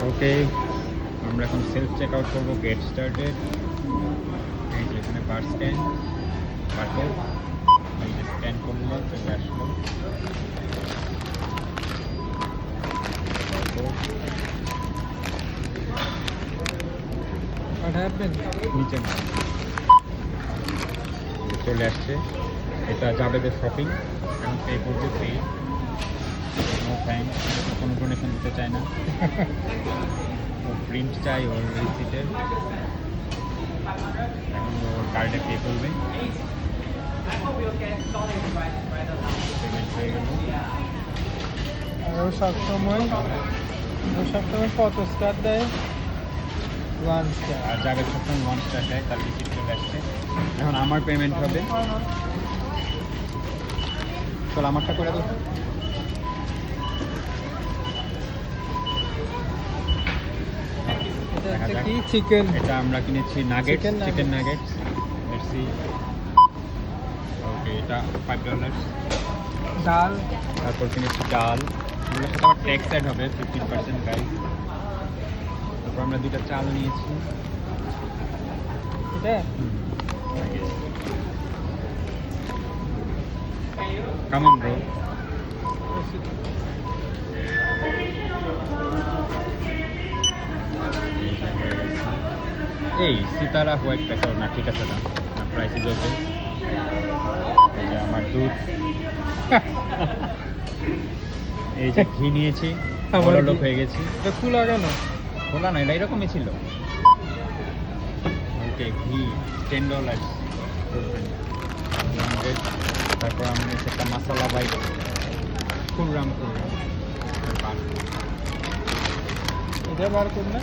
ওকে, আমরা এখন self check out করবো। Get started. এই যে এখানে বার স্ক্যান, বারকোড, এই যে স্ক্যান করলে চলে আসলো। নিচে না, চলে আসছে। এটা জাবেদের শপিং। এখন পে করবে, পে। নো থ্যাঙ্কস, কোনো ডোনেশন দিতে চায় না। ও প্রিন্ট চাই ওর রিসিটের। এখন ওর কার্ডে পে করবে। পেমেন্ট হয়ে গেল। ও সবসময় কত স্টার দেয়? 1 স্টার। আর জাবেদ সবসময় 1 স্টার দেয়, তার রিসিট চলে আসছে। এখন আমার পেমেন্ট হবে। চল আমারটা করে দাও। এটা কি চিকেন? এটা আমরা কিনেছি nuggets, Chicken nuggets. Chicken nuggets. Let's see. Okay, এটা $5। ডাল। তারপর কিনেছি ডাল। এগুলোর সাথে আবার ট্যাক্স অ্যাড হবে 15% গাইস। তারপর আমরা 2টা চাল নিয়েছি। এটা কাম অন ব্রো। এই সিতারা হোয়াইট প্যাকার না, ঠিক আছে না, প্রাইস ইজ ওকে। এই যে আমার দুধ। এই যে ঘি নিয়েছি, আমার বড় ঘি। লোক হয়ে গেছি। এটা খোলা কেন? খোলা না, এটা এরকমই ছিল। ওকে, ঘি $10। তারপর আমি নিয়েছি একটা মশলা বাইক, খুররাম। এটা বার কর না।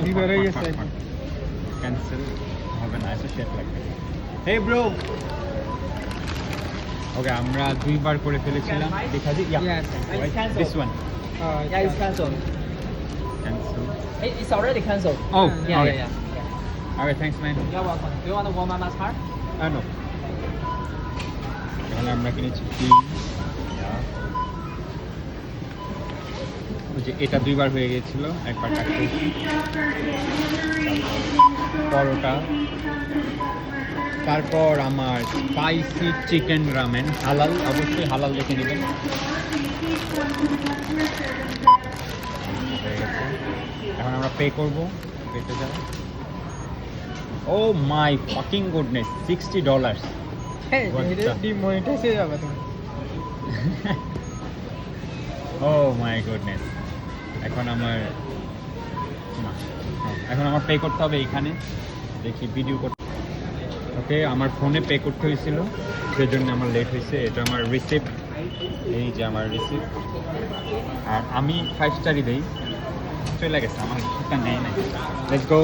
ঘি বের হয়ে গেছে। ক্যান্সেল হবে না, অ্যাসোসিয়েট লাগবে। Hey bro. ওকে, আমরা 2বার করে ফেলেছিলাম। দেখা দিই। Yes. This one Yeah, it's cancelled. Cancel. It's already cancelled. Oh, Yeah, okay. yeah, yeah. Alright, thanks man. You're welcome. Do you want a warm mass card? No. এখানে আমরা কিনেছি ডিম। ওই যে এটা 2বার হয়ে গিয়েছিল, একবার কাটতে। পরোটা। তারপর আমার স্পাইসি চিকেন রামেন, হালাল, অবশ্যই হালাল দেখে নেবেন। হয়ে গেছে। এখন আমরা পে করবো। পেতে যাও। ও মাই ফাকিং গুডনেস, $60। এটা ডিমনিটাইজ হয়ে যাবে তুমি। ও মাই গুডনেস। এখন আমার পে করতে হবে এখানে। দেখি ভিডিও করতে। ওকে, আমার ফোনে পে করতে হয়েছিল, সেজন্য আমার লেট হয়েছে। এটা আমার রিসিপ্ট। এই যে আমার রিসিপ্ট। আর আমি 5 স্টারই দেই। চলে গেছে, আমার রিসিপ্টটা নেই না। Let's go.